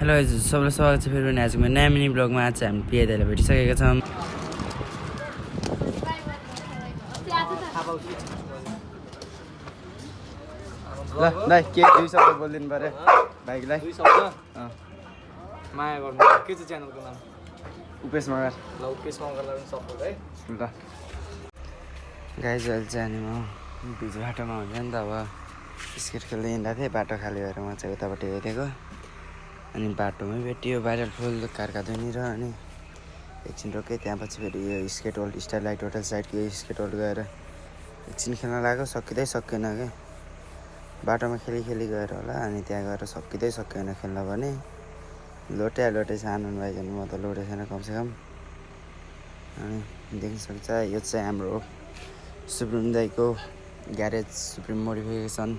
Hello guys सबैलाई स्वागत छ फेरि पनि आजको मेरो नयाँ मिनी ब्लगमा। आज हामी पियादालाई भेटिसकेका छौँ। ल दाइ के 2 शब्द बोलिदिनु पर्यो भाइलाई। 2 शब्द माया गर्नु। के चाहिँ च्यानलको नाम? उपेश मगर। ल उपेश मगरलाई पनि सपोर्ट है। ल गाइज अहिले चाहिँ अनि म बिच बाटोमा हुन्छ नि त, अब स्केट खेल्दै हिँड्दा थिएँ, बाटो खाली भएर म चाहिँ उतापट्टि हेरेको। अनि बाटोमै भेटियो भाइरल फुल कारका धुनी र अनि एकछिन रोकेँ। त्यहाँ पछि फेरि यो स्केट वर्ल्ड स्टारलाइट होटल साइडको यो स्केट वर्ल्ड गएर एकछिन खेल्न लाग्यो। सकिँदै सकिएन क्या, बाटोमा खेली गएर होला। अनि त्यहाँ गएर सकिँदै सकिएन खेल्न भने लोटे सानो भाइजन, म त लोटे छैन कमसेकम। अनि देख्न सक्छ यो चाहिँ हाम्रो सुप्रिम दाईको ग्यारेज, सुप्रिम मोडिफिकेसन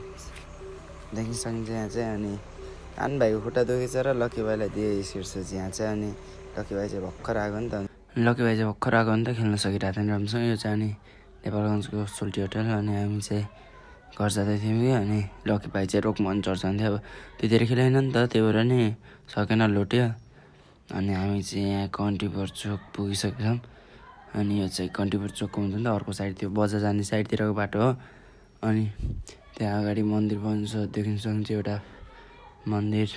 देख्न सकिन्छ यहाँ चाहिँ। अनि आन भाइको खुट्टा दुखेछ र लकी भाइलाई दिए स्केट सोच यहाँ चाहिँ। अनि लकी भाइ चाहिँ भर्खर आएको नि त, खेल्न सकिरहेको थिएन राम्रोसँग। यो चाहिँ अनि नेपालगञ्जको सोल्टी होटल। अनि हामी चाहिँ घर जाँदै थियौँ कि अनि लकी भाइ चाहिँ रोकमन चढ्छन्थ्यो। अब त्यतिखेर खेलेन नि त, त्यही भएर नि सकेन, लोट्यो। अनि हामी चाहिँ यहाँ कन्टिपुर चोक पुगिसकेका छौँ। अनि यो चाहिँ कन्टिपुर चोकको हुन्छ नि त अर्को साइड, त्यो बजार जाने साइडतिरको बाटो हो। अनि त्यहाँ अगाडि मन्दिर बन्नु छ, देख्न सक्छ एउटा मन्दिर।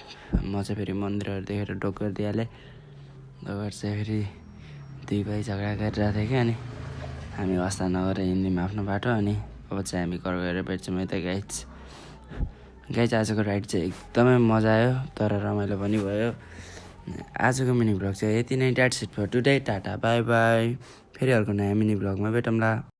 म चाहिँ फेरि मन्दिरहरू देखेर डोक गरिदिइहालेँ। डोकर चाहिँ फेरि 2 भाइ झगडा गरिरहेको थियो कि। अनि हामी वास्ता नगरेर हिँड्यौँ आफ्नो बाटो। अनि अब चाहिँ हामी घर गएर भेट्छौँ यता। गाइज आजको राइड चाहिँ एकदमै मजा आयो, तर रमाइलो पनि भयो। आजको मिनी ब्लग चाहिँ यति नै। That's it for today. Tata bye bye. फेरि अर्को नयाँ मिनी ब्लगमा भेटौँला।